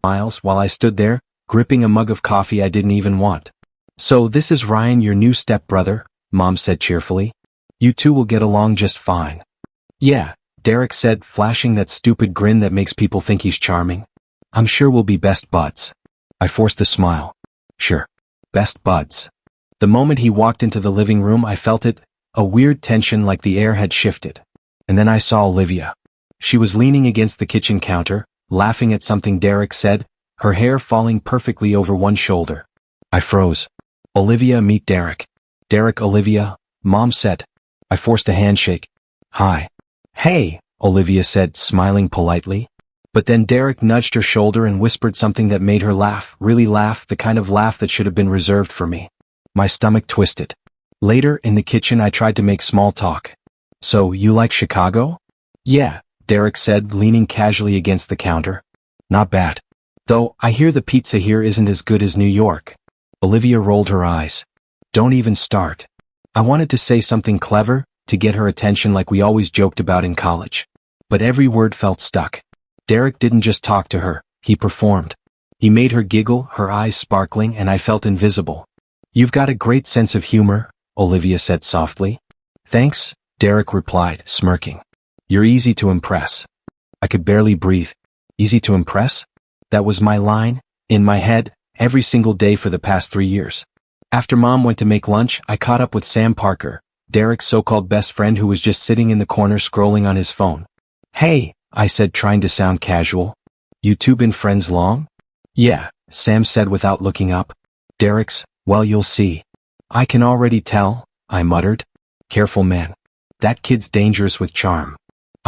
smiles while I stood there, gripping a mug of coffee I didn't even want. "So this is Ryan, your new stepbrother," Mom said cheerfully. "You two will get along just fine." "Yeah," Derek said, flashing that stupid grin that makes people think he's charming. "I'm sure we'll be best buds." I forced a smile. "Sure. Best buds." The moment he walked into the living room I felt it, a weird tension like the air had shifted. And then I saw Olivia. She was leaning against the kitchen counter, laughing at something Derek said, her hair falling perfectly over one shoulder. I froze. "Olivia, meet Derek." "Derek, Olivia," Mom said. I forced a handshake. "Hi." "Hey," Olivia said, smiling politely. But then Derek nudged her shoulder and whispered something that made her laugh, really laugh, the kind of laugh that should have been reserved for me. My stomach twisted. Later, in the kitchen, I tried to make small talk. "So, you like Chicago?" "Yeah," Derek said, leaning casually against the counter. "Not bad. Though, I hear the pizza here isn't as good as New York." Olivia rolled her eyes. "Don't even start." I wanted to say something clever, to get her attention like we always joked about in college. But every word felt stuck. Derek didn't just talk to her, he performed. He made her giggle, her eyes sparkling, and I felt invisible. "You've got a great sense of humor," Olivia said softly. "Thanks," Derek replied, smirking. "You're easy to impress." I could barely breathe. Easy to impress? That was my line, in my head, every single day for the past 3 years. After Mom went to make lunch, I caught up with Sam Parker, Derek's so-called best friend who was just sitting in the corner scrolling on his phone. "Hey," I said, trying to sound casual. "You two been friends long?" "Yeah," Sam said without looking up. "Derek's, well, you'll see." "I can already tell," I muttered. "Careful, man. That kid's dangerous with charm."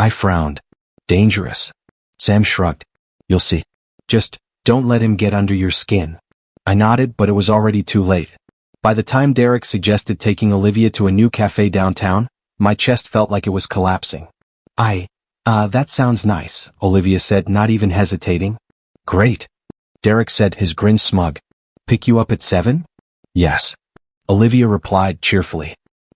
I frowned. "Dangerous?" Sam shrugged. "You'll see. Just, don't let him get under your skin." I nodded, but it was already too late. By the time Derek suggested taking Olivia to a new cafe downtown, my chest felt like it was collapsing. That sounds nice," Olivia said, not even hesitating. "Great," Derek said, his grin smug. "Pick you up at 7? "Yes," Olivia replied cheerfully.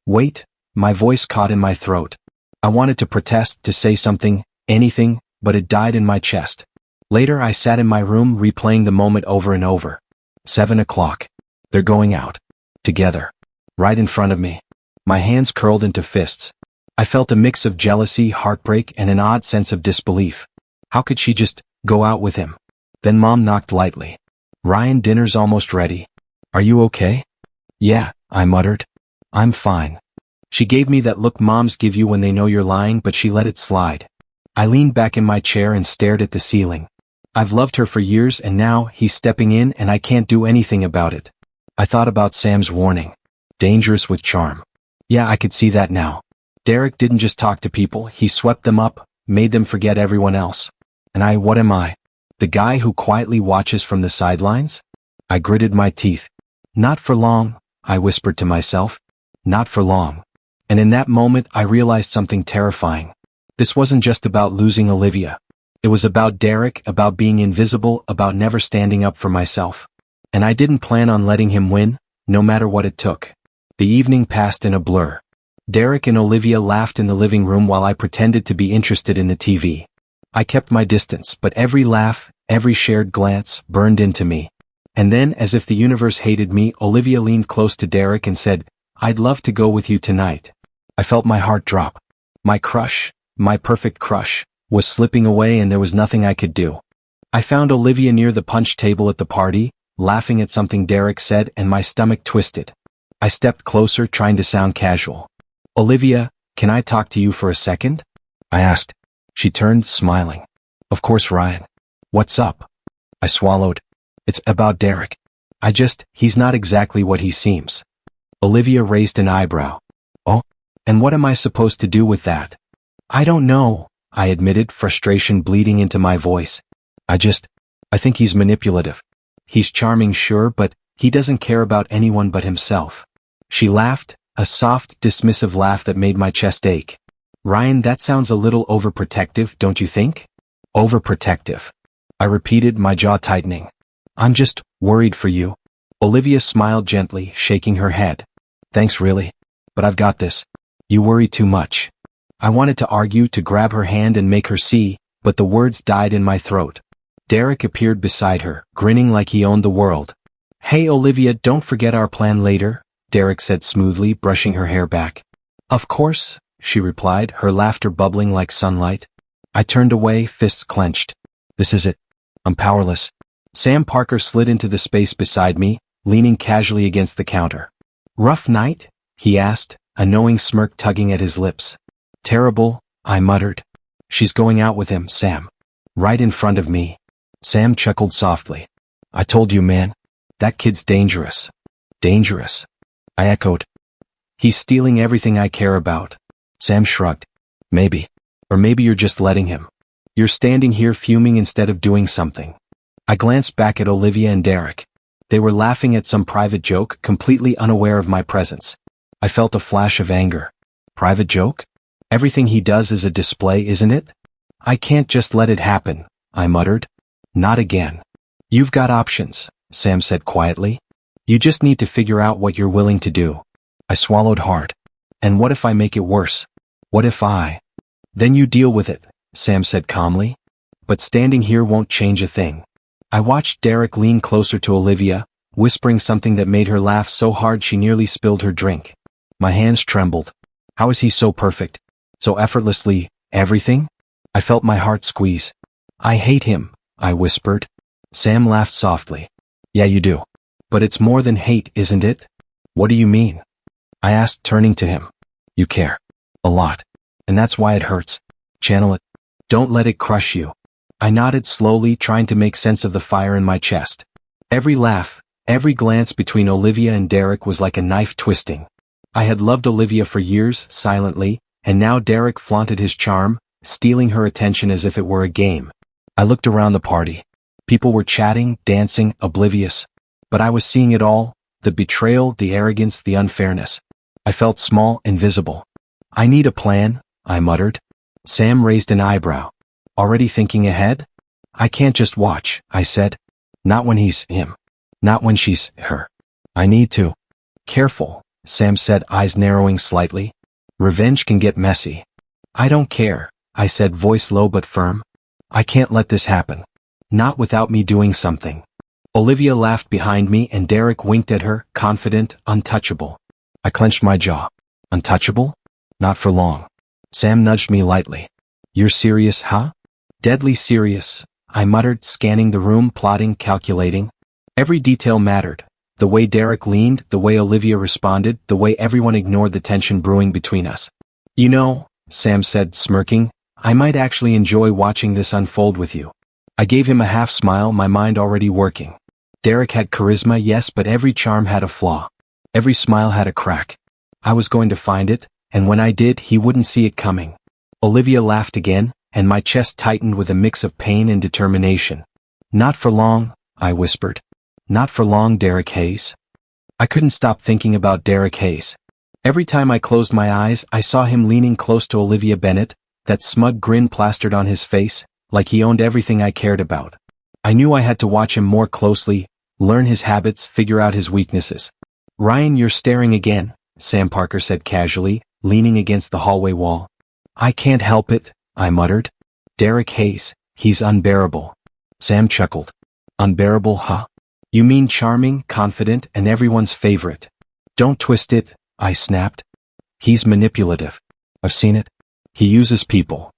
"Wait," my voice caught in my throat. I wanted to protest, to say something, anything, but it died in my chest. Later I sat in my room replaying the moment over and over. 7 o'clock. They're going out. Together. Right in front of me. My hands curled into fists. I felt a mix of jealousy, heartbreak, and an odd sense of disbelief. How could she just go out with him? Then Mom knocked lightly. "Ryan, dinner's almost ready. Are you okay?" "Yeah," I muttered. "I'm fine." She gave me that look moms give you when they know you're lying, but she let it slide. I leaned back in my chair and stared at the ceiling. I've loved her for years, and now he's stepping in and I can't do anything about it. I thought about Sam's warning. Dangerous with charm. Yeah, I could see that now. Derek didn't just talk to people, he swept them up, made them forget everyone else. And what am I? The guy who quietly watches from the sidelines? I gritted my teeth. "Not for long," I whispered to myself. "Not for long." And in that moment I realized something terrifying. This wasn't just about losing Olivia. It was about Derek, about being invisible, about never standing up for myself. And I didn't plan on letting him win, no matter what it took. The evening passed in a blur. Derek and Olivia laughed in the living room while I pretended to be interested in the TV. I kept my distance, but every laugh, every shared glance, burned into me. And then, as if the universe hated me, Olivia leaned close to Derek and said, "I'd love to go with you tonight." I felt my heart drop. My crush, my perfect crush, was slipping away and there was nothing I could do. I found Olivia near the punch table at the party, laughing at something Derek said, and my stomach twisted. I stepped closer, trying to sound casual. "Olivia, can I talk to you for a second?" I asked. She turned, smiling. "Of course, Ryan. What's up?" I swallowed. "It's about Derek. He's not exactly what he seems." Olivia raised an eyebrow. "Oh? And what am I supposed to do with that?" "I don't know," I admitted, frustration bleeding into my voice. I think he's manipulative. He's charming, sure, but he doesn't care about anyone but himself." She laughed, a soft, dismissive laugh that made my chest ache. "Ryan, that sounds a little overprotective, don't you think?" "Overprotective," I repeated, my jaw tightening. "I'm just worried for you." Olivia smiled gently, shaking her head. "Thanks, really. But I've got this. You worry too much." I wanted to argue, to grab her hand and make her see, but the words died in my throat. Derek appeared beside her, grinning like he owned the world. "Hey Olivia, don't forget our plan later," Derek said smoothly, brushing her hair back. "Of course," she replied, her laughter bubbling like sunlight. I turned away, fists clenched. This is it. I'm powerless. Sam Parker slid into the space beside me, leaning casually against the counter. "Rough night?" he asked, a knowing smirk tugging at his lips. "Terrible," I muttered. "She's going out with him, Sam. Right in front of me." Sam chuckled softly. "I told you, man. That kid's dangerous." "Dangerous?" I echoed. "He's stealing everything I care about." Sam shrugged. "Maybe. Or maybe you're just letting him. You're standing here fuming instead of doing something." I glanced back at Olivia and Derek. They were laughing at some private joke, completely unaware of my presence. I felt a flash of anger. Private joke? Everything he does is a display, isn't it? "I can't just let it happen," I muttered. "Not again." "You've got options," Sam said quietly. "You just need to figure out what you're willing to do." I swallowed hard. "And what if I make it worse? What if I—" "Then you deal with it," Sam said calmly. "But standing here won't change a thing." I watched Derek lean closer to Olivia, whispering something that made her laugh so hard she nearly spilled her drink. My hands trembled. How is he so perfect? So effortlessly, everything? I felt my heart squeeze. "I hate him," I whispered. Sam laughed softly. "Yeah, you do. But it's more than hate, isn't it?" "What do you mean?" I asked, turning to him. "You care. A lot. And that's why it hurts. Channel it. Don't let it crush you." I nodded slowly, trying to make sense of the fire in my chest. Every laugh, every glance between Olivia and Derek was like a knife twisting. I had loved Olivia for years, silently, and now Derek flaunted his charm, stealing her attention as if it were a game. I looked around the party. People were chatting, dancing, oblivious. But I was seeing it all, the betrayal, the arrogance, the unfairness. I felt small, invisible. "I need a plan," I muttered. Sam raised an eyebrow. "Already thinking ahead?" "I can't just watch," I said. "Not when he's him. Not when she's her. I need to." "Careful," Sam said, eyes narrowing slightly. "Revenge can get messy." "I don't care," I said, voice low but firm. "I can't let this happen. Not without me doing something." Olivia laughed behind me and Derek winked at her, confident, untouchable. I clenched my jaw. Untouchable? Not for long. Sam nudged me lightly. "You're serious, huh?" "Deadly serious," I muttered, scanning the room, plotting, calculating. Every detail mattered. The way Derek leaned, the way Olivia responded, the way everyone ignored the tension brewing between us. "You know," Sam said, smirking, "I might actually enjoy watching this unfold with you." I gave him a half smile, my mind already working. Derek had charisma, yes, but every charm had a flaw. Every smile had a crack. I was going to find it, and when I did, he wouldn't see it coming. Olivia laughed again, and my chest tightened with a mix of pain and determination. "Not for long," I whispered. "Not for long, Derek Hayes." I couldn't stop thinking about Derek Hayes. Every time I closed my eyes, I saw him leaning close to Olivia Bennett, that smug grin plastered on his face, like he owned everything I cared about. I knew I had to watch him more closely, learn his habits, figure out his weaknesses. "Ryan, you're staring again," Sam Parker said casually, leaning against the hallway wall. "I can't help it," I muttered. "Derek Hayes, he's unbearable." Sam chuckled. "Unbearable, huh? You mean charming, confident, and everyone's favorite." "Don't twist it," I snapped. "He's manipulative. I've seen it. He uses people."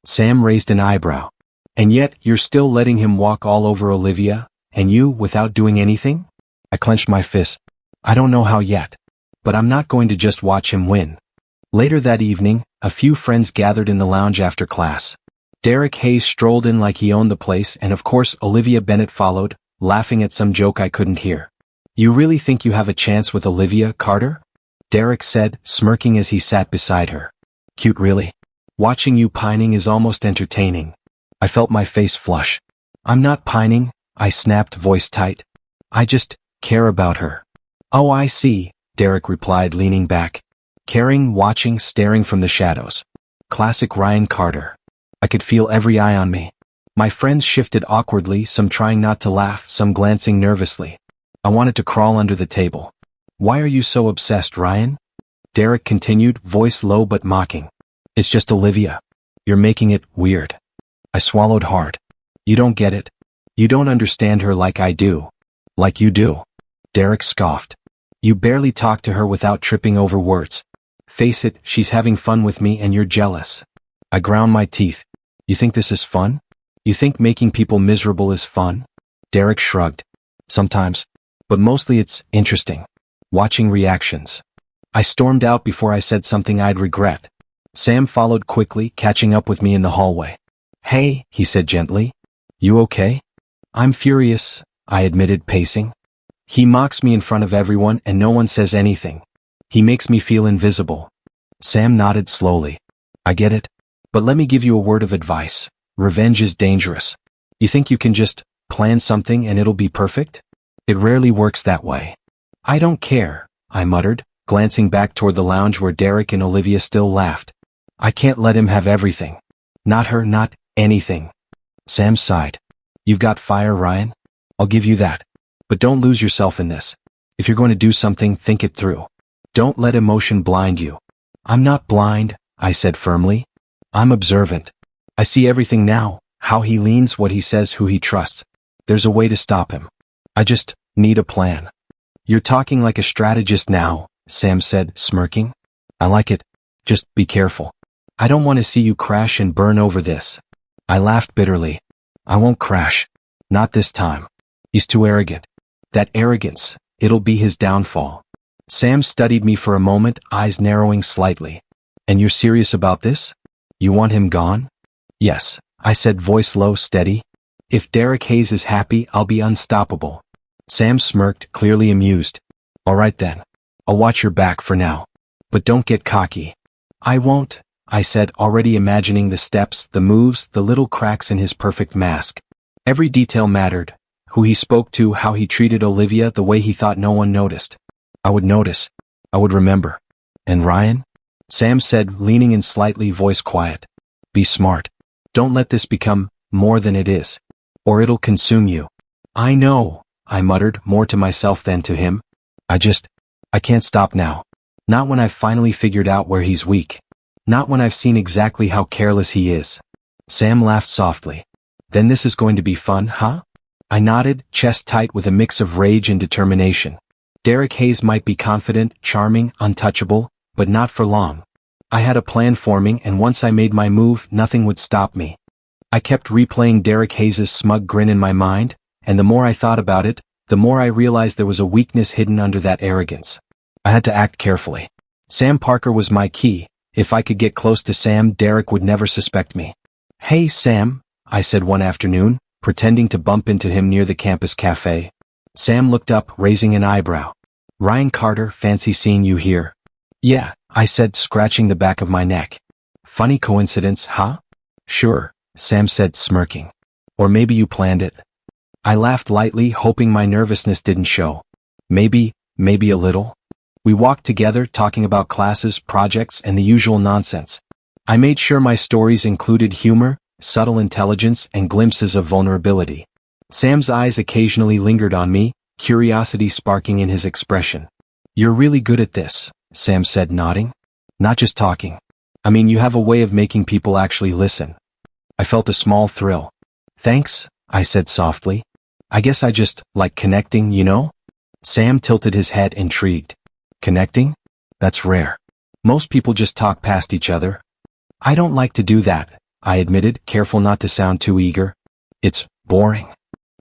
Sam raised an eyebrow. "And yet, you're still letting him walk all over Olivia, and you, without doing anything?" I clenched my fist. "I don't know how yet. But I'm not going to just watch him win." Later that evening, a few friends gathered in the lounge after class. Derek Hayes strolled in like he owned the place, and of course Olivia Bennett followed, laughing at some joke I couldn't hear. "You really think you have a chance with Olivia, Carter?" Derek said, smirking as he sat beside her. "Cute, really. Watching you pining is almost entertaining." I felt my face flush. "I'm not pining," I snapped, voice tight. "I just care about her." "Oh, I see," Derek replied, leaning back. Caring, watching, staring from the shadows. Classic Ryan Carter. I could feel every eye on me. My friends shifted awkwardly, some trying not to laugh, some glancing nervously. I wanted to crawl under the table. "Why are you so obsessed, Ryan?" Derek continued, voice low but mocking. "It's just Olivia. You're making it weird." I swallowed hard. "You don't get it. You don't understand her like I do. Like you do. Derek scoffed. You barely talk to her without tripping over words. Face it, she's having fun with me and you're jealous. I ground my teeth. You think this is fun? You think making people miserable is fun? Derek shrugged. Sometimes. But mostly it's interesting. Watching reactions. I stormed out before I said something I'd regret. Sam followed quickly, catching up with me in the hallway. Hey, he said gently. You okay? I'm furious, I admitted, pacing. He mocks me in front of everyone and no one says anything. He makes me feel invisible. Sam nodded slowly. I get it. But let me give you a word of advice. Revenge is dangerous. You think you can just plan something and it'll be perfect? It rarely works that way. I don't care, I muttered, glancing back toward the lounge where Derek and Olivia still laughed. I can't let him have everything. Not her, not anything. Sam sighed. You've got fire, Ryan. I'll give you that. But don't lose yourself in this. If you're going to do something, think it through. Don't let emotion blind you. I'm not blind, I said firmly. I'm observant. I see everything now, how he leans, what he says, who he trusts. There's a way to stop him. I just need a plan. You're talking like a strategist now, Sam said, smirking. I like it. Just be careful. I don't want to see you crash and burn over this. I laughed bitterly. I won't crash. Not this time. He's too arrogant. That arrogance, it'll be his downfall. Sam studied me for a moment, eyes narrowing slightly. And you're serious about this? You want him gone? Yes, I said, voice low, steady. If Derek Hayes is happy, I'll be unstoppable. Sam smirked, clearly amused. All right then. I'll watch your back for now. But don't get cocky. I won't, I said, already imagining the steps, the moves, the little cracks in his perfect mask. Every detail mattered. Who he spoke to, how he treated Olivia, the way he thought no one noticed. I would notice. I would remember. And Ryan? Sam said, leaning in slightly, voice quiet. Be smart. Don't let this become more than it is. Or it'll consume you. I know, I muttered, more to myself than to him. I can't stop now. Not when I've finally figured out where he's weak. Not when I've seen exactly how careless he is. Sam laughed softly. Then this is going to be fun, huh? I nodded, chest tight with a mix of rage and determination. Derek Hayes might be confident, charming, untouchable, but not for long. I had a plan forming, and once I made my move, nothing would stop me. I kept replaying Derek Hayes' smug grin in my mind, and the more I thought about it, the more I realized there was a weakness hidden under that arrogance. I had to act carefully. Sam Parker was my key. If I could get close to Sam, Derek would never suspect me. Hey Sam, I said one afternoon, pretending to bump into him near the campus cafe. Sam looked up, raising an eyebrow. Ryan Carter, fancy seeing you here. Yeah, I said, scratching the back of my neck. Funny coincidence, huh? Sure, Sam said, smirking. Or maybe you planned it. I laughed lightly, hoping my nervousness didn't show. Maybe a little. We walked together, talking about classes, projects, and the usual nonsense. I made sure my stories included humor, subtle intelligence, and glimpses of vulnerability. Sam's eyes occasionally lingered on me, curiosity sparking in his expression. You're really good at this, Sam said, nodding. Not just talking. I mean, you have a way of making people actually listen. I felt a small thrill. Thanks, I said softly. I guess I just like connecting, you know? Sam tilted his head, intrigued. Connecting? That's rare. Most people just talk past each other. I don't like to do that, I admitted, careful not to sound too eager. It's boring.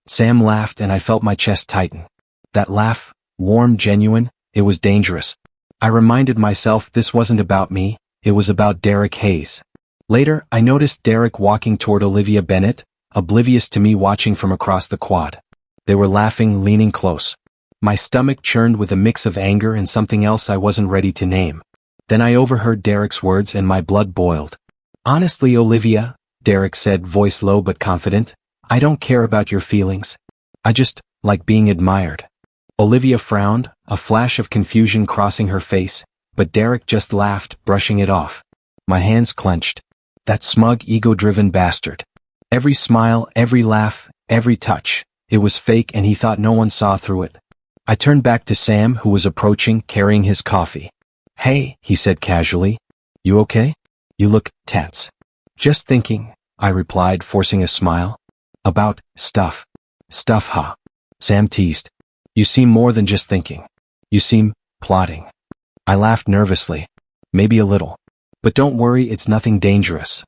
Sam laughed and I felt my chest tighten. That laugh, warm, genuine, it was dangerous. I reminded myself this wasn't about me, it was about Derek Hayes. Later, I noticed Derek walking toward Olivia Bennett, oblivious to me watching from across the quad. They were laughing, leaning close. My stomach churned with a mix of anger and something else I wasn't ready to name. Then I overheard Derek's words and my blood boiled. Honestly, Olivia, Derek said, voice low but confident, I don't care about your feelings. I just like being admired. Olivia frowned, a flash of confusion crossing her face, but Derek just laughed, brushing it off. My hands clenched. That smug, ego-driven bastard. Every smile, every laugh, every touch. It was fake and he thought no one saw through it. I turned back to Sam, who was approaching, carrying his coffee. Hey, he said casually. You okay? You look tense. Just thinking, I replied, forcing a smile. About stuff. Stuff, huh? Sam teased. You seem more than just thinking. You seem plotting. I laughed nervously. Maybe a little. But don't worry, it's nothing dangerous.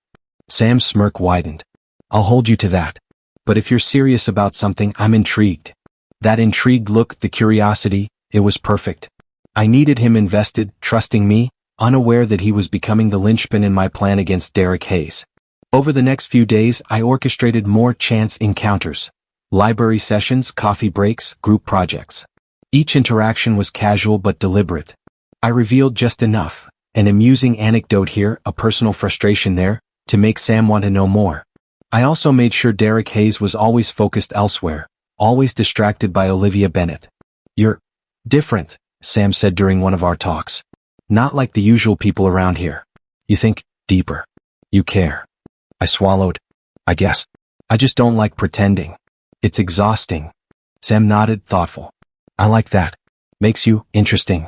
Sam's smirk widened. I'll hold you to that. But if you're serious about something, I'm intrigued. That intrigued look, the curiosity, it was perfect. I needed him invested, trusting me, unaware that he was becoming the linchpin in my plan against Derek Hayes. Over the next few days, I orchestrated more chance encounters. Library sessions, coffee breaks, group projects. Each interaction was casual but deliberate. I revealed just enough, an amusing anecdote here, a personal frustration there, to make Sam want to know more. I also made sure Derek Hayes was always focused elsewhere, always distracted by Olivia Bennet. You're different, Sam said during one of our talks. Not like the usual people around here. You think deeper. You care. I swallowed. I guess. I just don't like pretending. It's exhausting. Sam nodded, thoughtful. I like that. Makes you interesting.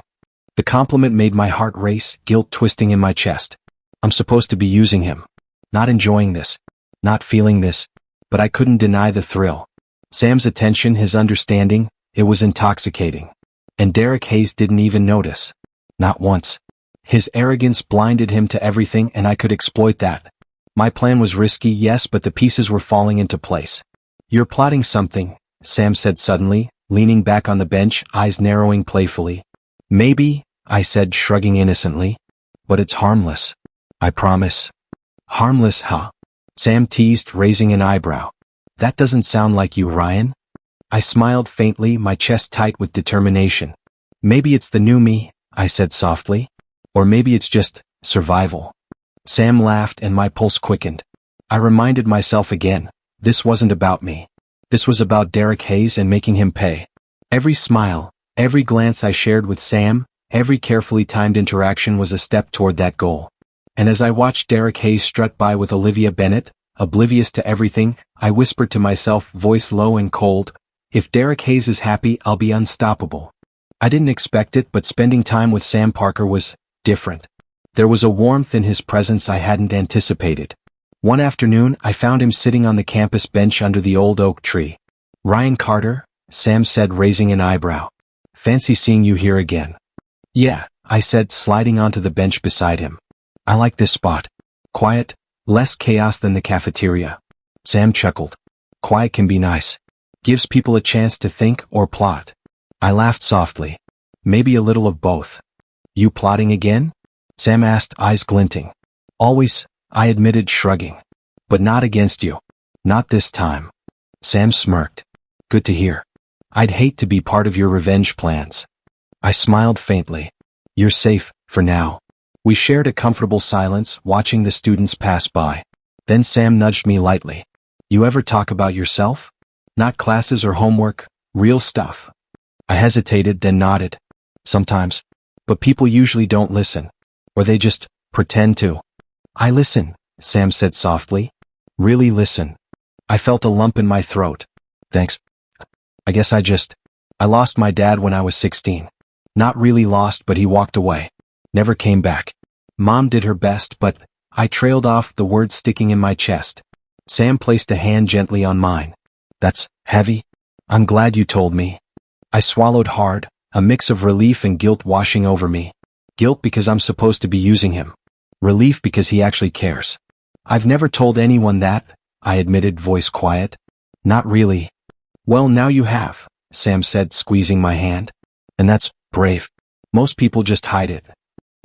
The compliment made my heart race, guilt twisting in my chest. I'm supposed to be using him. Not enjoying this. Not feeling this. But I couldn't deny the thrill. Sam's attention, his understanding, it was intoxicating. And Derek Hayes didn't even notice. Not once. His arrogance blinded him to everything, and I could exploit that. My plan was risky, yes, but the pieces were falling into place. You're plotting something, Sam said suddenly, leaning back on the bench, eyes narrowing playfully. Maybe, I said, shrugging innocently. But it's harmless. I promise. Harmless, huh? Sam teased, raising an eyebrow. That doesn't sound like you, Ryan. I smiled faintly, my chest tight with determination. Maybe it's the new me, I said softly. Or maybe it's just survival. Sam laughed and my pulse quickened. I reminded myself again, this wasn't about me. This was about Derek Hayes and making him pay. Every smile, every glance I shared with Sam, every carefully timed interaction was a step toward that goal. And as I watched Derek Hayes strut by with Olivia Bennet, oblivious to everything, I whispered to myself, voice low and cold, if Derek Hayes is happy, I'll be unstoppable. I didn't expect it, but spending time with Sam Parker was different. There was a warmth in his presence I hadn't anticipated. One afternoon, I found him sitting on the campus bench under the old oak tree. Ryan Carter, Sam said, raising an eyebrow. Fancy seeing you here again. Yeah, I said, sliding onto the bench beside him. I like this spot. Quiet, less chaos than the cafeteria. Sam chuckled. Quiet can be nice. Gives people a chance to think or plot. I laughed softly. Maybe a little of both. You plotting again? Sam asked, eyes glinting. Always, I admitted, shrugging. But not against you. Not this time. Sam smirked. Good to hear. I'd hate to be part of your revenge plans. I smiled faintly. You're safe, for now. We shared a comfortable silence, watching the students pass by. Then Sam nudged me lightly. You ever talk about yourself? Not classes or homework, real stuff. I hesitated, then nodded. Sometimes. But people usually don't listen. Or they just pretend to. I listen, Sam said softly. Really listen. I felt a lump in my throat. Thanks. I guess I lost my dad when I was 16. Not really lost, but he walked away. Never came back. Mom did her best, but I trailed off, the words sticking in my chest. Sam placed a hand gently on mine. That's heavy. I'm glad you told me. I swallowed hard, a mix of relief and guilt washing over me. Guilt because I'm supposed to be using him. Relief because he actually cares. I've never told anyone that, I admitted, voice quiet. Not really. Well, now you have, Sam said, squeezing my hand. And that's brave. Most people just hide it.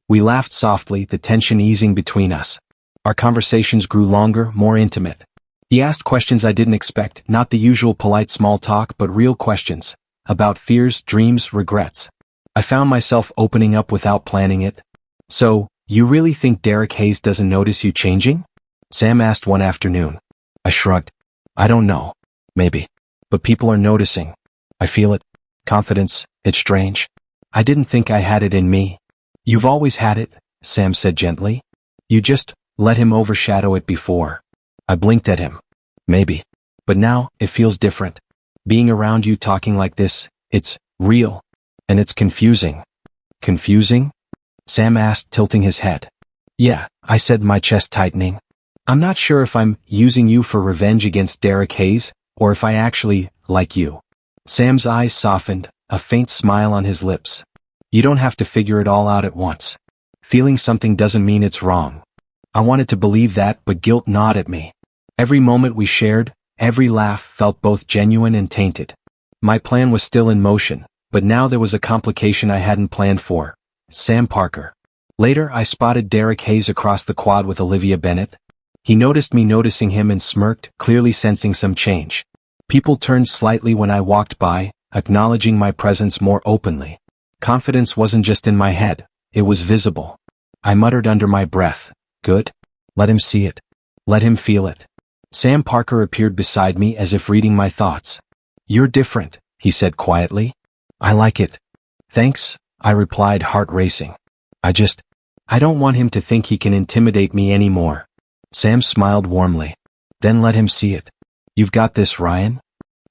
We laughed softly, the tension easing between us. Our conversations grew longer, more intimate. He asked questions I didn't expect, not the usual polite small talk, but real questions. About fears, dreams, regrets. I found myself opening up without planning it. So, you really think Derek Hayes doesn't notice you changing? Sam asked one afternoon. I shrugged. I don't know. Maybe. But people are noticing. I feel it. Confidence. It's strange. I didn't think I had it in me. You've always had it, Sam said gently. You just let him overshadow it before. I blinked at him. Maybe. But now, it feels different. Being around you talking like this, it's real. And it's confusing. Confusing? Sam asked, tilting his head. Yeah, I said, my chest tightening. I'm not sure if I'm using you for revenge against Derek Hayes, or if I actually like you. Sam's eyes softened, a faint smile on his lips. You don't have to figure it all out at once. Feeling something doesn't mean it's wrong. I wanted to believe that, but guilt gnawed at me. Every moment we shared, every laugh felt both genuine and tainted. My plan was still in motion, but now there was a complication I hadn't planned for. Sam Parker. Later, I spotted Derek Hayes across the quad with Olivia Bennett. He noticed me noticing him and smirked, clearly sensing some change. People turned slightly when I walked by, acknowledging my presence more openly. Confidence wasn't just in my head, it was visible. I muttered under my breath, "Good? Let him see it. Let him feel it." Sam Parker appeared beside me as if reading my thoughts. "You're different," he said quietly. "I like it." "Thanks," I replied, heart racing. I don't want him to think he can intimidate me anymore." Sam smiled warmly. "Then let him see it. You've got this, Ryan."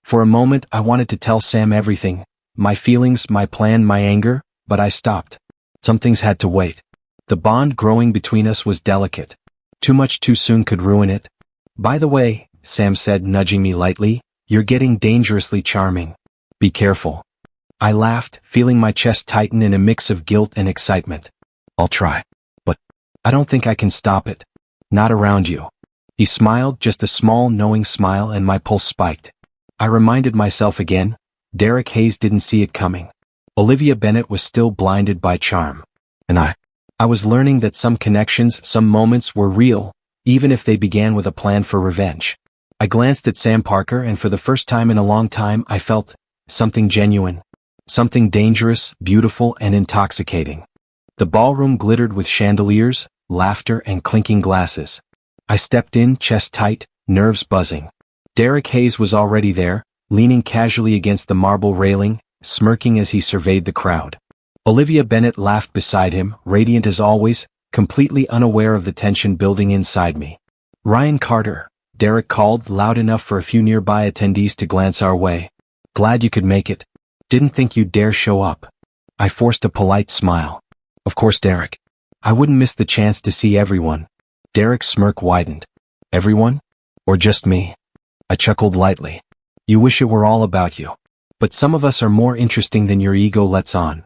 For a moment I wanted to tell Sam everything, my feelings, my plan, my anger, but I stopped. Some things had to wait. The bond growing between us was delicate. Too much too soon could ruin it. "By the way," Sam said, nudging me lightly, "you're getting dangerously charming. Be careful." I laughed, feeling my chest tighten in a mix of guilt and excitement. "I'll try. But I don't think I can stop it. Not around you." He smiled, just a small, knowing smile, and my pulse spiked. I reminded myself again, Derek Hayes didn't see it coming. Olivia Bennett was still blinded by charm. And I was learning that some connections, some moments were real, even if they began with a plan for revenge. I glanced at Sam Parker, and for the first time in a long time I felt something genuine. Something dangerous, beautiful, and intoxicating. The ballroom glittered with chandeliers, laughter, and clinking glasses. I stepped in, chest tight, nerves buzzing. Derek Hayes was already there, leaning casually against the marble railing, smirking as he surveyed the crowd. Olivia Bennett laughed beside him, radiant as always, completely unaware of the tension building inside me. "Ryan Carter," Derek called, loud enough for a few nearby attendees to glance our way. "Glad you could make it. Didn't think you'd dare show up." I forced a polite smile. "Of course, Derek. I wouldn't miss the chance to see everyone." Derek's smirk widened. "Everyone? Or just me?" I chuckled lightly. "You wish it were all about you. But some of us are more interesting than your ego lets on."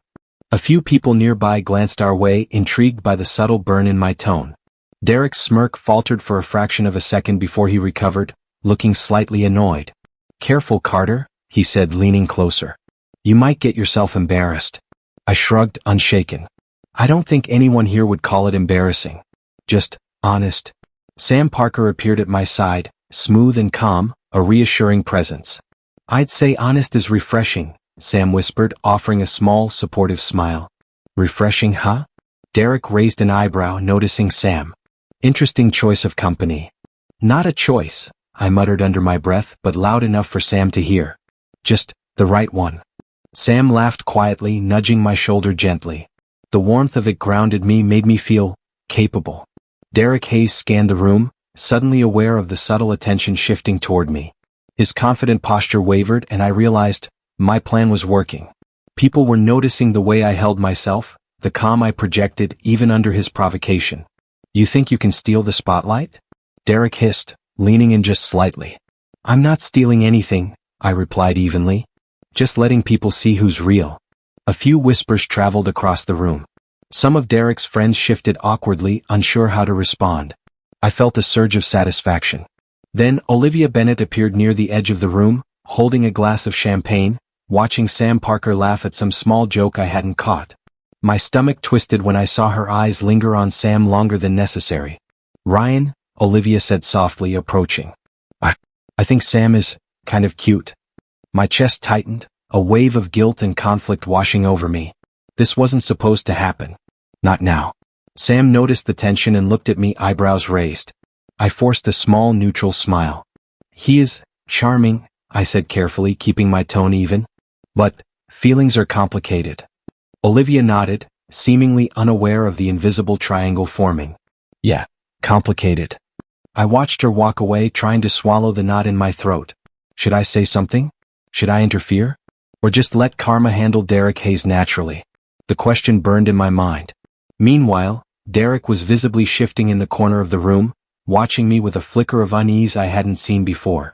A few people nearby glanced our way, intrigued by the subtle burn in my tone. Derek's smirk faltered for a fraction of a second before he recovered, looking slightly annoyed. "Careful, Carter," he said, leaning closer. "You might get yourself embarrassed." I shrugged, unshaken. "I don't think anyone here would call it embarrassing. Just honest." Sam Parker appeared at my side, smooth and calm, a reassuring presence. "I'd say honest is refreshing," Sam whispered, offering a small, supportive smile. "Refreshing, huh?" Derek raised an eyebrow, noticing Sam. "Interesting choice of company." "Not a choice," I muttered under my breath, but loud enough for Sam to hear. "Just the right one." Sam laughed quietly, nudging my shoulder gently. The warmth of it grounded me, made me feel capable. Derek Hayes scanned the room, suddenly aware of the subtle attention shifting toward me. His confident posture wavered, and I realized my plan was working. People were noticing the way I held myself, the calm I projected, even under his provocation. "You think you can steal the spotlight?" Derek hissed, leaning in just slightly. "I'm not stealing anything," I replied evenly. "Just letting people see who's real." A few whispers traveled across the room. Some of Derek's friends shifted awkwardly, unsure how to respond. I felt a surge of satisfaction. Then Olivia Bennett appeared near the edge of the room, holding a glass of champagne, watching Sam Parker laugh at some small joke I hadn't caught. My stomach twisted when I saw her eyes linger on Sam longer than necessary. "Ryan," Olivia said softly, approaching. I think Sam is kind of cute." My chest tightened, a wave of guilt and conflict washing over me. This wasn't supposed to happen. Not now. Sam noticed the tension and looked at me, eyebrows raised. I forced a small, neutral smile. "He is charming," I said carefully, keeping my tone even. "But feelings are complicated." Olivia nodded, seemingly unaware of the invisible triangle forming. "Yeah, complicated." I watched her walk away, trying to swallow the knot in my throat. Should I say something? Should I interfere? Or just let karma handle Derek Hayes naturally? The question burned in my mind. Meanwhile, Derek was visibly shifting in the corner of the room, watching me with a flicker of unease I hadn't seen before.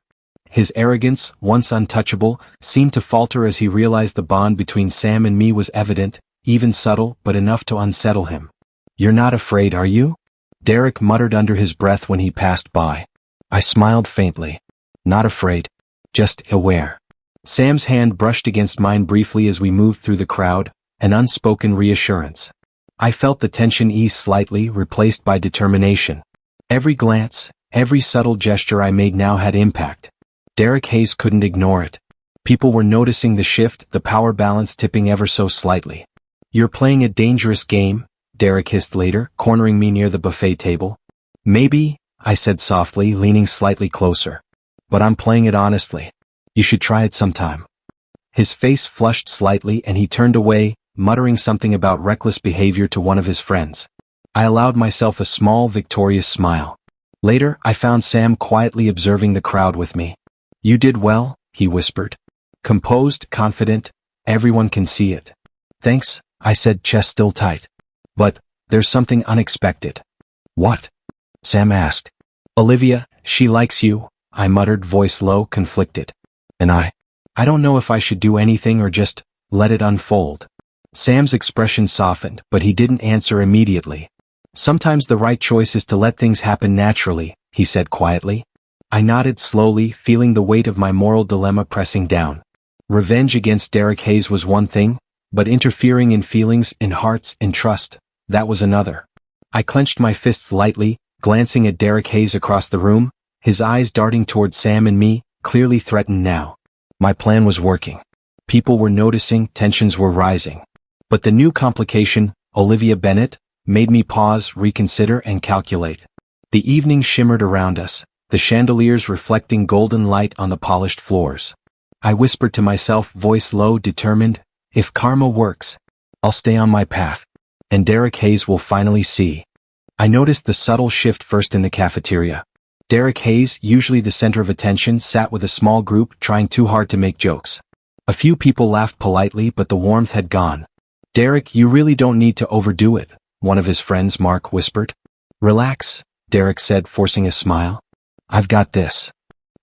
His arrogance, once untouchable, seemed to falter as he realized the bond between Sam and me was evident, even subtle, but enough to unsettle him. "You're not afraid, are you?" Derek muttered under his breath when he passed by. I smiled faintly. "Not afraid. Just aware." Sam's hand brushed against mine briefly as we moved through the crowd, an unspoken reassurance. I felt the tension ease slightly, replaced by determination. Every glance, every subtle gesture I made now had impact. Derek Hayes couldn't ignore it. People were noticing the shift, the power balance tipping ever so slightly. "You're playing a dangerous game," Derek hissed later, cornering me near the buffet table. "Maybe," I said softly, leaning slightly closer. "But I'm playing it honestly. You should try it sometime." His face flushed slightly and he turned away, muttering something about reckless behavior to one of his friends. I allowed myself a small, victorious smile. Later, I found Sam quietly observing the crowd with me. "You did well," he whispered. "Composed, confident, everyone can see it." "Thanks," I said, chest still tight. "But, there's something unexpected." "What?" Sam asked. "Olivia, she likes you," I muttered, voice low, conflicted. "And I don't know if I should do anything or just let it unfold." Sam's expression softened, but he didn't answer immediately. "Sometimes the right choice is to let things happen naturally," he said quietly. I nodded slowly, feeling the weight of my moral dilemma pressing down. Revenge against Derek Hayes was one thing, but interfering in feelings, in hearts, in trust, that was another. I clenched my fists lightly, glancing at Derek Hayes across the room, his eyes darting toward Sam and me, clearly threatened now. My plan was working. People were noticing, tensions were rising. But the new complication, Olivia Bennett, made me pause, reconsider, and calculate. The evening shimmered around us, the chandeliers reflecting golden light on the polished floors. I whispered to myself, voice low, determined, "If karma works, I'll stay on my path. And Derek Hayes will finally see." I noticed the subtle shift first in the cafeteria. Derek Hayes, usually the center of attention, sat with a small group, trying too hard to make jokes. A few people laughed politely, but the warmth had gone. "Derek, you really don't need to overdo it," one of his friends, Mark, whispered. "Relax," Derek said, forcing a smile. "I've got this."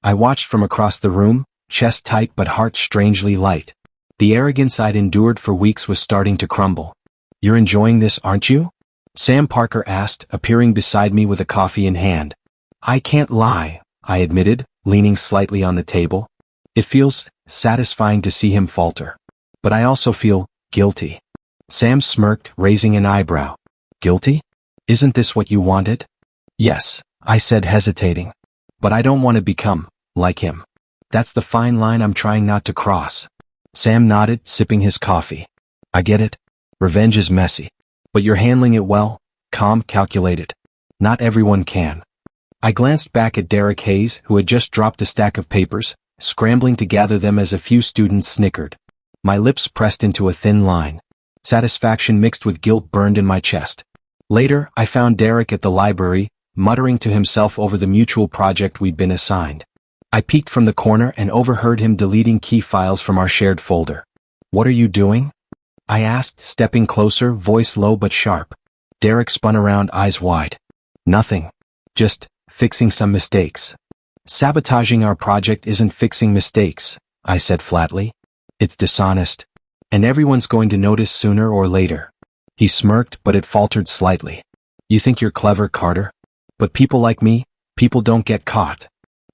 I watched from across the room, chest tight but heart strangely light. The arrogance I'd endured for weeks was starting to crumble. "You're enjoying this, aren't you?" Sam Parker asked, appearing beside me with a coffee in hand. "I can't lie," I admitted, leaning slightly on the table. "It feels satisfying to see him falter. But I also feel guilty." Sam smirked, raising an eyebrow. "Guilty? Isn't this what you wanted?" "Yes," I said, hesitating. "But I don't want to become like him. That's the fine line I'm trying not to cross." Sam nodded, sipping his coffee. "I get it. Revenge is messy. But you're handling it well, calm, calculated. Not everyone can." I glanced back at Derek Hayes, who had just dropped a stack of papers, scrambling to gather them as a few students snickered. My lips pressed into a thin line. Satisfaction mixed with guilt burned in my chest. Later, I found Derek at the library, muttering to himself over the mutual project we'd been assigned. I peeked from the corner and overheard him deleting key files from our shared folder. "What are you doing?" I asked, stepping closer, voice low but sharp. Derek spun around, eyes wide. "Nothing. Just fixing some mistakes." "Sabotaging our project isn't fixing mistakes," I said flatly. "It's dishonest. And everyone's going to notice sooner or later." He smirked, but it faltered slightly. "You think you're clever, Carter? But people like me, people don't get caught."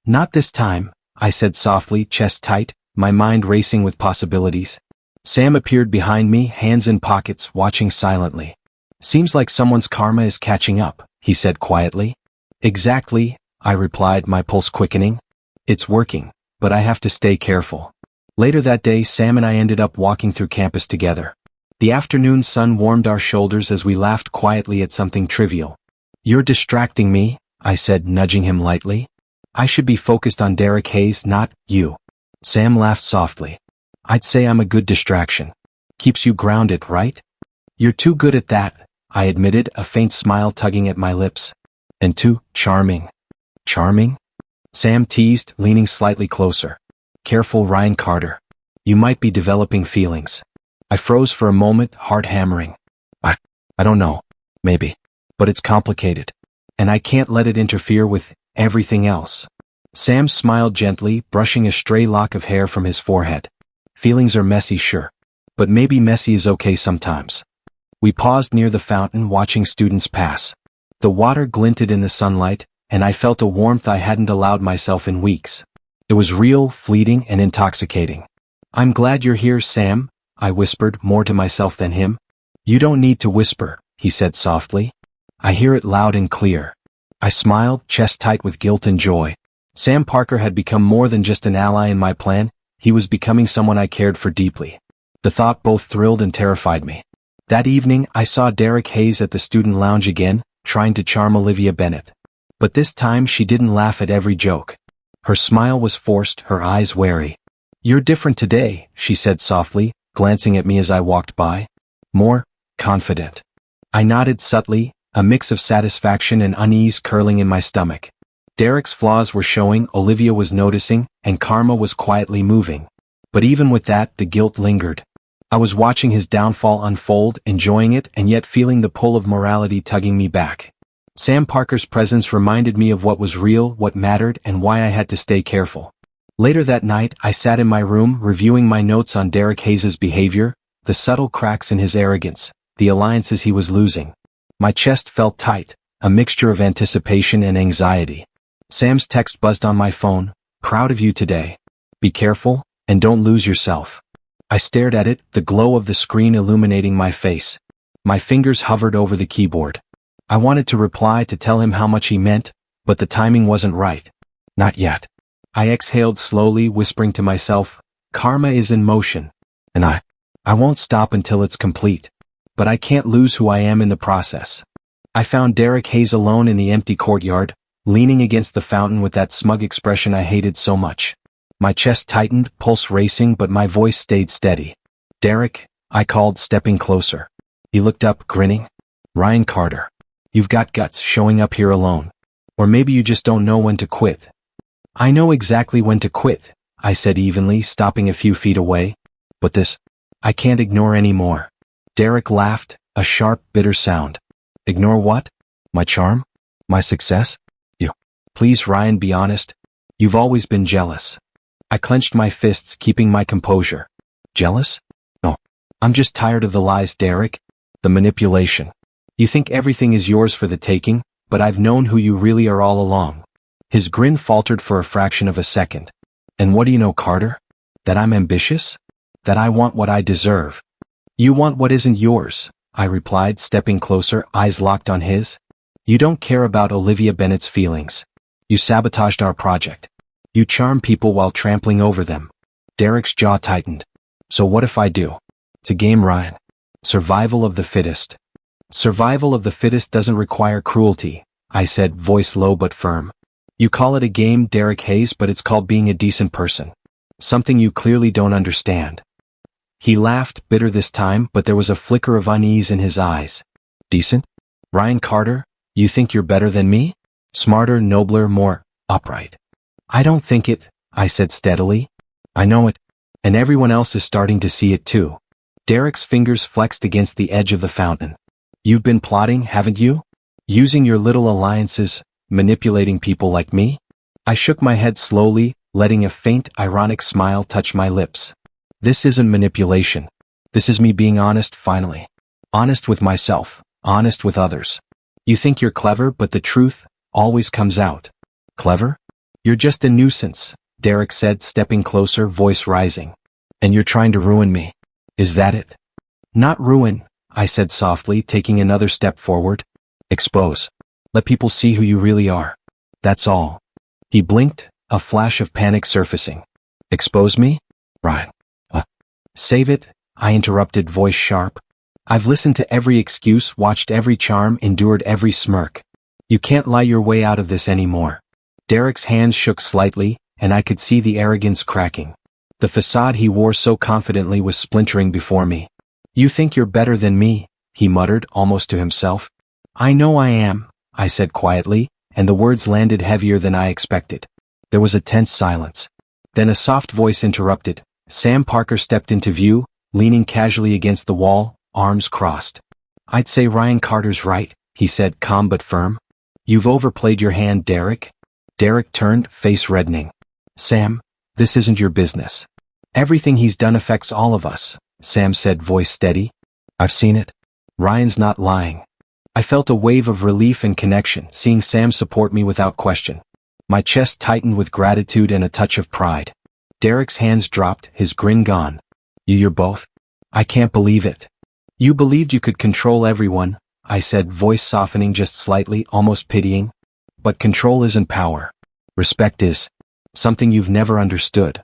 "Not this time," I said softly, chest tight, my mind racing with possibilities. Sam appeared behind me, hands in pockets, watching silently. "Seems like someone's karma is catching up," he said quietly. "Exactly," I replied, my pulse quickening. "It's working, but I have to stay careful." Later that day, Sam and I ended up walking through campus together. The afternoon sun warmed our shoulders as we laughed quietly at something trivial. "You're distracting me," I said, nudging him lightly. "I should be focused on Derek Hayes, not you." Sam laughed softly. "I'd say I'm a good distraction. Keeps you grounded, right?" "You're too good at that," I admitted, a faint smile tugging at my lips. "And too charming." "Charming?" Sam teased, leaning slightly closer. "Careful, Ryan Carter. You might be developing feelings." I froze for a moment, heart hammering. I don't know. Maybe. But it's complicated. And I can't let it interfere with everything else." Sam smiled gently, brushing a stray lock of hair from his forehead. Feelings are messy, sure. But maybe messy is okay sometimes. We paused near the fountain, watching students pass. The water glinted in the sunlight, and I felt a warmth I hadn't allowed myself in weeks. It was real, fleeting, and intoxicating. "I'm glad you're here, Sam," I whispered, more to myself than him. "You don't need to whisper," he said softly. "I hear it loud and clear." I smiled, chest tight with guilt and joy. Sam Parker had become more than just an ally in my plan. He was becoming someone I cared for deeply. The thought both thrilled and terrified me. That evening, I saw Derek Hayes at the student lounge again, trying to charm Olivia Bennett. But this time she didn't laugh at every joke. Her smile was forced, her eyes wary. "You're different today," she said softly, glancing at me as I walked by. "More confident." I nodded subtly, a mix of satisfaction and unease curling in my stomach. Derek's flaws were showing, Olivia was noticing, and karma was quietly moving. But even with that, the guilt lingered. I was watching his downfall unfold, enjoying it, and yet feeling the pull of morality tugging me back. Sam Parker's presence reminded me of what was real, what mattered, and why I had to stay careful. Later that night, I sat in my room, reviewing my notes on Derek Hayes' behavior, the subtle cracks in his arrogance, the alliances he was losing. My chest felt tight, a mixture of anticipation and anxiety. Sam's text buzzed on my phone. "Proud of you today. Be careful, and don't lose yourself." I stared at it, the glow of the screen illuminating my face. My fingers hovered over the keyboard. I wanted to reply to tell him how much he meant, but the timing wasn't right. Not yet. I exhaled slowly, whispering to myself, "Karma is in motion, and I won't stop until it's complete. But I can't lose who I am in the process." I found Derek Hayes alone in the empty courtyard, leaning against the fountain with that smug expression I hated so much. My chest tightened, pulse racing, but my voice stayed steady. "Derek," I called, stepping closer. He looked up, grinning. "Ryan Carter. You've got guts showing up here alone. Or maybe you just don't know when to quit." "I know exactly when to quit," I said evenly, stopping a few feet away. "But this, I can't ignore anymore." Derek laughed, a sharp, bitter sound. "Ignore what? My charm? My success? You. Please, Ryan, be honest. You've always been jealous." I clenched my fists, keeping my composure. "Jealous? No. I'm just tired of the lies, Derek. The manipulation. You think everything is yours for the taking, but I've known who you really are all along." His grin faltered for a fraction of a second. "And what do you know, Carter? That I'm ambitious? That I want what I deserve." "You want what isn't yours," I replied, stepping closer, eyes locked on his. "You don't care about Olivia Bennett's feelings. You sabotaged our project. You charm people while trampling over them." Derek's jaw tightened. "So what if I do? It's a game, Ryan. Survival of the fittest." "Survival of the fittest doesn't require cruelty," I said, voice low but firm. "You call it a game, Derek Hayes, but it's called being a decent person. Something you clearly don't understand." He laughed, bitter this time, but there was a flicker of unease in his eyes. "Decent? Ryan Carter, you think you're better than me? Smarter, nobler, more upright?" "I don't think it," I said steadily. "I know it. And everyone else is starting to see it too." Derek's fingers flexed against the edge of the fountain. "You've been plotting, haven't you? Using your little alliances, manipulating people like me?" I shook my head slowly, letting a faint, ironic smile touch my lips. "This isn't manipulation. This is me being honest, finally. Honest with myself, honest with others. You think you're clever, but the truth always comes out." "Clever? You're just a nuisance," Derek said, stepping closer, voice rising. "And you're trying to ruin me. Is that it?" "Not ruin," I said softly, taking another step forward. "Expose. Let people see who you really are. That's all." He blinked, a flash of panic surfacing. "Expose me? Ryan. Save it," I interrupted, voice sharp. "I've listened to every excuse, watched every charm, endured every smirk. You can't lie your way out of this anymore." Derek's hands shook slightly, and I could see the arrogance cracking. The facade he wore so confidently was splintering before me. "You think you're better than me," he muttered, almost to himself. "I know I am," I said quietly, and the words landed heavier than I expected. There was a tense silence. Then a soft voice interrupted. Sam Parker stepped into view, leaning casually against the wall, arms crossed. "I'd say Ryan Carter's right," he said, calm but firm. "You've overplayed your hand, Derek." Derek turned, face reddening. Sam, this isn't your business. Everything he's done affects all of us, Sam said, voice steady. I've seen it. Ryan's not lying. I felt a wave of relief and connection, seeing Sam support me without question. My chest tightened with gratitude and a touch of pride. Derek's hands dropped, his grin gone. You're both? I can't believe it. You believed you could control everyone, I said, voice softening just slightly, almost pitying. But control isn't power. Respect is. Something you've never understood.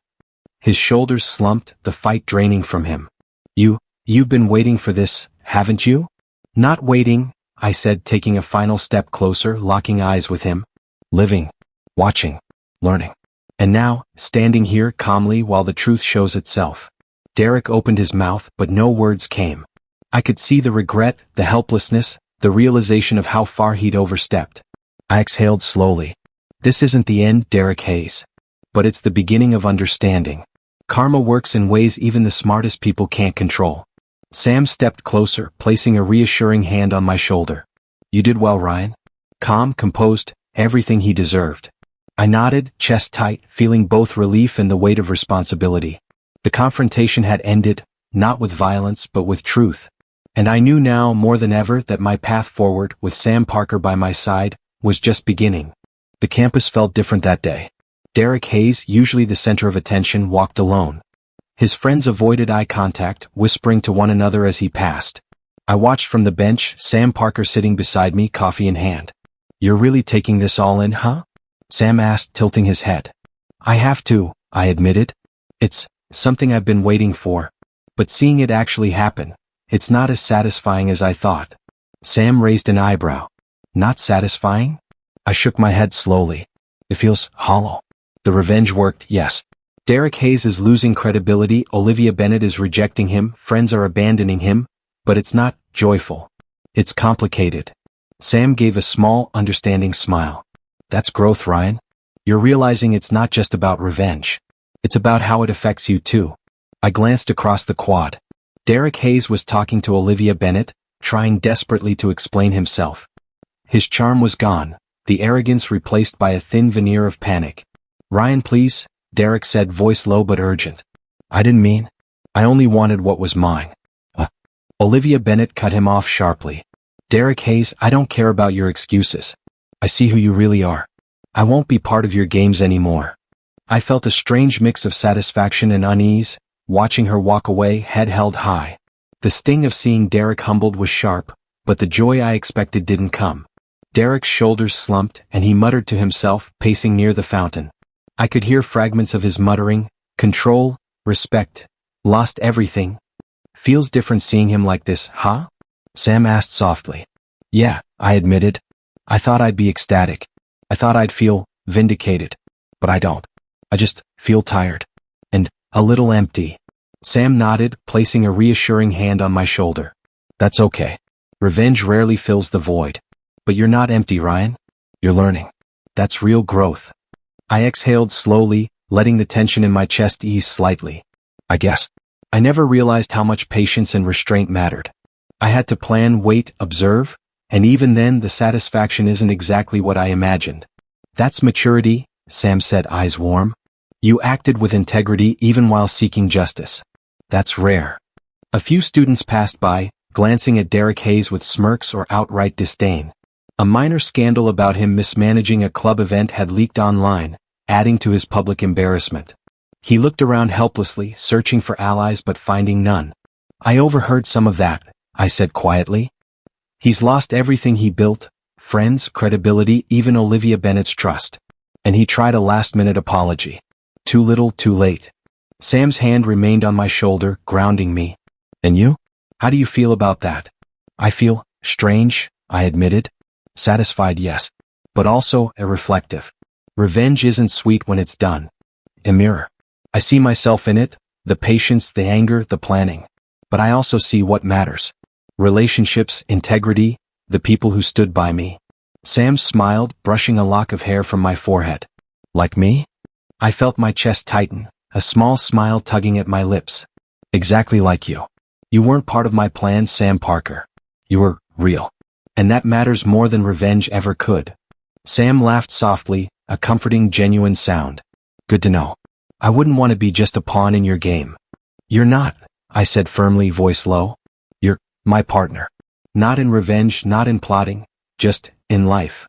His shoulders slumped, the fight draining from him. You've been waiting for this, haven't you? Not waiting, I said, taking a final step closer, locking eyes with him. Living. Watching. Learning. And now, standing here calmly while the truth shows itself. Derek opened his mouth, but no words came. I could see the regret, the helplessness, the realization of how far he'd overstepped. I exhaled slowly. This isn't the end, Derek Hayes. But it's the beginning of understanding. Karma works in ways even the smartest people can't control. Sam stepped closer, placing a reassuring hand on my shoulder. You did well, Ryan. Calm, composed, everything he deserved. I nodded, chest tight, feeling both relief and the weight of responsibility. The confrontation had ended, not with violence but with truth. And I knew now more than ever that my path forward, with Sam Parker by my side, was just beginning. The campus felt different that day. Derek Hayes, usually the center of attention, walked alone. His friends avoided eye contact, whispering to one another as he passed. I watched from the bench, Sam Parker sitting beside me, coffee in hand. You're really taking this all in, huh? Sam asked, tilting his head. I have to, I admitted. It's something I've been waiting for. But seeing it actually happen, it's not as satisfying as I thought. Sam raised an eyebrow. Not satisfying? I shook my head slowly. It feels hollow. The revenge worked, yes. Derek Hayes is losing credibility, Olivia Bennett is rejecting him, friends are abandoning him, but it's not joyful. It's complicated. Sam gave a small, understanding smile. That's growth, Ryan. You're realizing it's not just about revenge. It's about how it affects you too. I glanced across the quad. Derek Hayes was talking to Olivia Bennett, trying desperately to explain himself. His charm was gone, the arrogance replaced by a thin veneer of panic. Ryan, please, Derek said, voice low but urgent. I didn't mean. I only wanted what was mine. Olivia Bennett cut him off sharply. Derek Hayes, I don't care about your excuses. I see who you really are. I won't be part of your games anymore. I felt a strange mix of satisfaction and unease, watching her walk away, head held high. The sting of seeing Derek humbled was sharp, but the joy I expected didn't come. Derek's shoulders slumped, and he muttered to himself, pacing near the fountain. I could hear fragments of his muttering, control, respect, lost everything. Feels different seeing him like this, huh? Sam asked softly. Yeah, I admitted. I thought I'd be ecstatic. I thought I'd feel vindicated. But I don't. I just feel tired. And a little empty. Sam nodded, placing a reassuring hand on my shoulder. That's okay. Revenge rarely fills the void. But you're not empty, Ryan. You're learning. That's real growth. I exhaled slowly, letting the tension in my chest ease slightly. I guess. I never realized how much patience and restraint mattered. I had to plan, wait, observe, and even then the satisfaction isn't exactly what I imagined. That's maturity, Sam said, eyes warm. You acted with integrity even while seeking justice. That's rare. A few students passed by, glancing at Derek Hayes with smirks or outright disdain. A minor scandal about him mismanaging a club event had leaked online, adding to his public embarrassment. He looked around helplessly, searching for allies but finding none. I overheard some of that, I said quietly. He's lost everything he built, friends, credibility, even Olivia Bennett's trust. And he tried a last-minute apology. Too little, too late. Sam's hand remained on my shoulder, grounding me. And you? How do you feel about that? I feel strange, I admitted. Satisfied, yes. But also reflective. Revenge isn't sweet when it's done. A mirror. I see myself in it, the patience, the anger, the planning. But I also see what matters. Relationships, integrity, the people who stood by me. Sam smiled, brushing a lock of hair from my forehead. Like me? I felt my chest tighten, a small smile tugging at my lips. Exactly like you. You weren't part of my plan, Sam Parker. You were real. And that matters more than revenge ever could. Sam laughed softly, a comforting, genuine sound. Good to know. I wouldn't want to be just a pawn in your game. You're not, I said firmly, voice low. You're my partner. Not in revenge, not in plotting, just in life.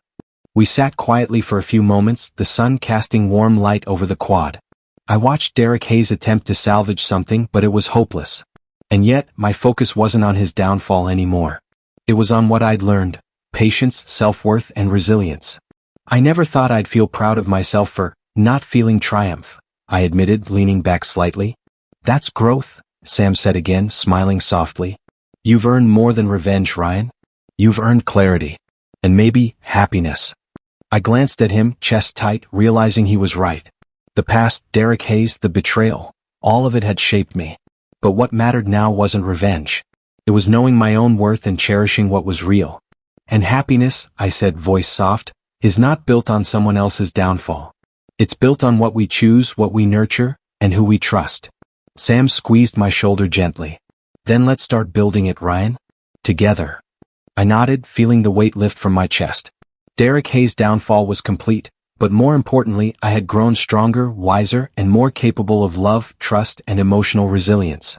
We sat quietly for a few moments, the sun casting warm light over the quad. I watched Derek Hayes attempt to salvage something, but it was hopeless. And yet, my focus wasn't on his downfall anymore. It was on what I'd learned: patience, self-worth, and resilience. I never thought I'd feel proud of myself for not feeling triumph, I admitted, leaning back slightly. That's growth, Sam said again, smiling softly. You've earned more than revenge, Ryan. You've earned clarity. And maybe happiness. I glanced at him, chest tight, realizing he was right. The past, Derek Hayes, the betrayal, all of it had shaped me. But what mattered now wasn't revenge. It was knowing my own worth and cherishing what was real. And happiness, I said, voice soft, is not built on someone else's downfall. It's built on what we choose, what we nurture, and who we trust. Sam squeezed my shoulder gently. Then let's start building it, Ryan. Together. I nodded, feeling the weight lift from my chest. Derek Hayes' downfall was complete, but more importantly, I had grown stronger, wiser, and more capable of love, trust, and emotional resilience.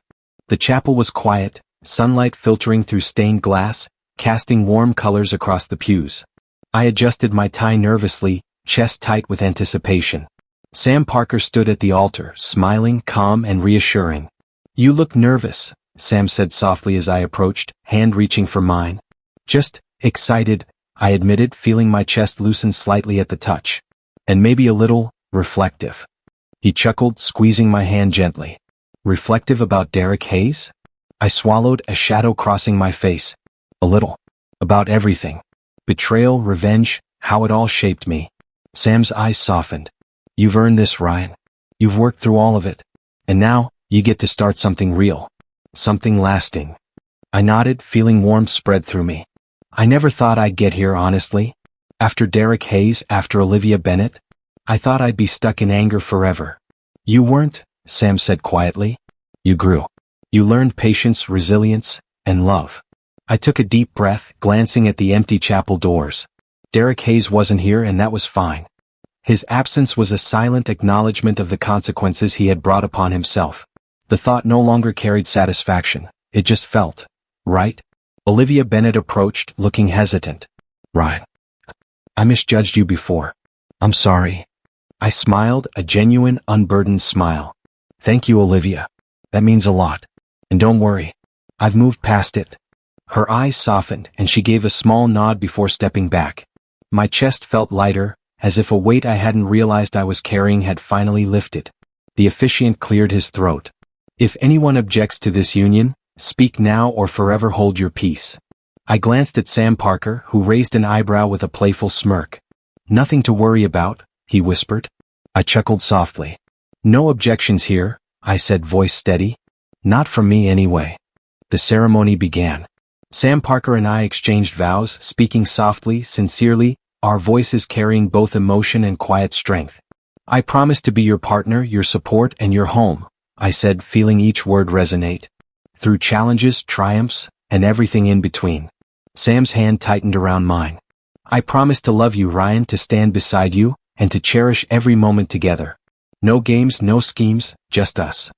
The chapel was quiet, sunlight filtering through stained glass, casting warm colors across the pews. I adjusted my tie nervously, chest tight with anticipation. Sam Parker stood at the altar, smiling, calm, and reassuring. You look nervous, Sam said softly as I approached, hand reaching for mine. Just excited, I admitted, feeling my chest loosen slightly at the touch. And maybe a little reflective. He chuckled, squeezing my hand gently. Reflective about Derek Hayes? I swallowed, a shadow crossing my face. A little. About everything. Betrayal, revenge, how it all shaped me. Sam's eyes softened. You've earned this, Ryan. You've worked through all of it. And now, you get to start something real. Something lasting. I nodded, feeling warmth spread through me. I never thought I'd get here, honestly. After Derek Hayes, after Olivia Bennett, I thought I'd be stuck in anger forever. You weren't, Sam said quietly. You grew. You learned patience, resilience, and love. I took a deep breath, glancing at the empty chapel doors. Derek Hayes wasn't here, and that was fine. His absence was a silent acknowledgement of the consequences he had brought upon himself. The thought no longer carried satisfaction. It just felt right. Olivia Bennett approached, looking hesitant. Ryan, I misjudged you before. I'm sorry. I smiled, a genuine, unburdened smile. Thank you, Olivia. That means a lot. And don't worry. I've moved past it. Her eyes softened, and she gave a small nod before stepping back. My chest felt lighter, as if a weight I hadn't realized I was carrying had finally lifted. The officiant cleared his throat. If anyone objects to this union, speak now or forever hold your peace. I glanced at Sam Parker, who raised an eyebrow with a playful smirk. Nothing to worry about, he whispered. I chuckled softly. No objections here, I said, voice steady. Not from me anyway. The ceremony began. Sam Parker and I exchanged vows, speaking softly, sincerely, our voices carrying both emotion and quiet strength. I promise to be your partner, your support, and your home, I said, feeling each word resonate. Through challenges, triumphs, and everything in between. Sam's hand tightened around mine. I promise to love you, Ryan, to stand beside you, and to cherish every moment together. No games, no schemes, just us.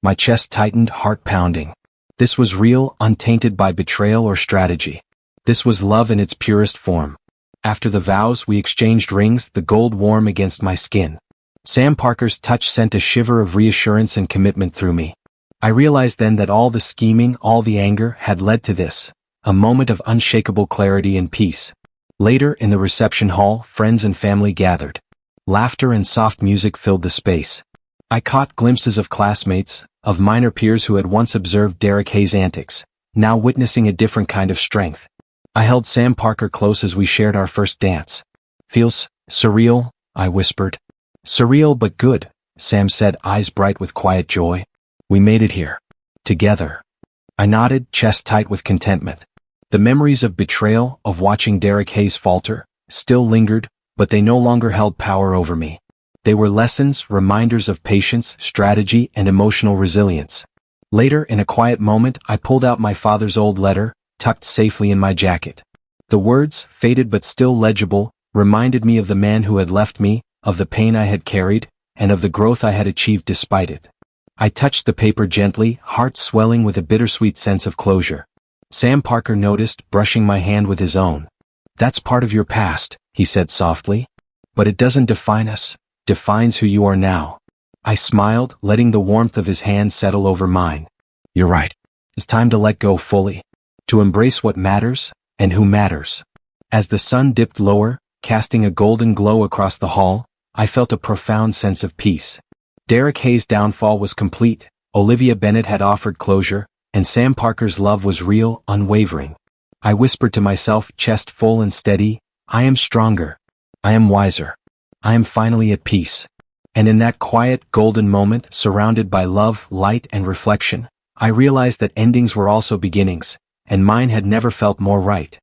My chest tightened, heart pounding. This was real, untainted by betrayal or strategy. This was love in its purest form. After the vows, we exchanged rings, the gold warm against my skin. Sam Parker's touch sent a shiver of reassurance and commitment through me. I realized then that all the scheming, all the anger, had led to this, a moment of unshakable clarity and peace. Later, in the reception hall, friends and family gathered. Laughter and soft music filled the space. I caught glimpses of classmates, of minor peers who had once observed Derek Hayes' antics, now witnessing a different kind of strength. I held Sam Parker close as we shared our first dance. Feels surreal, I whispered. Surreal but good, Sam said, eyes bright with quiet joy. We made it here. Together. I nodded, chest tight with contentment. The memories of betrayal, of watching Derek Hayes falter, still lingered, but they no longer held power over me. They were lessons, reminders of patience, strategy, and emotional resilience. Later, in a quiet moment, I pulled out my father's old letter, tucked safely in my jacket. The words, faded but still legible, reminded me of the man who had left me, of the pain I had carried, and of the growth I had achieved despite it. I touched the paper gently, heart swelling with a bittersweet sense of closure. Sam Parker noticed, brushing my hand with his own. "That's part of your past," he said softly. "But it doesn't define us, defines who you are now." I smiled, letting the warmth of his hand settle over mine. "You're right. It's time to let go fully. To embrace what matters, and who matters." As the sun dipped lower, casting a golden glow across the hall, I felt a profound sense of peace. Derek Hayes' downfall was complete, Olivia Bennett had offered closure, and Sam Parker's love was real, unwavering. I whispered to myself, chest full and steady, "I am stronger. I am wiser. I am finally at peace." And in that quiet, golden moment, surrounded by love, light, and reflection, I realized that endings were also beginnings, and mine had never felt more right.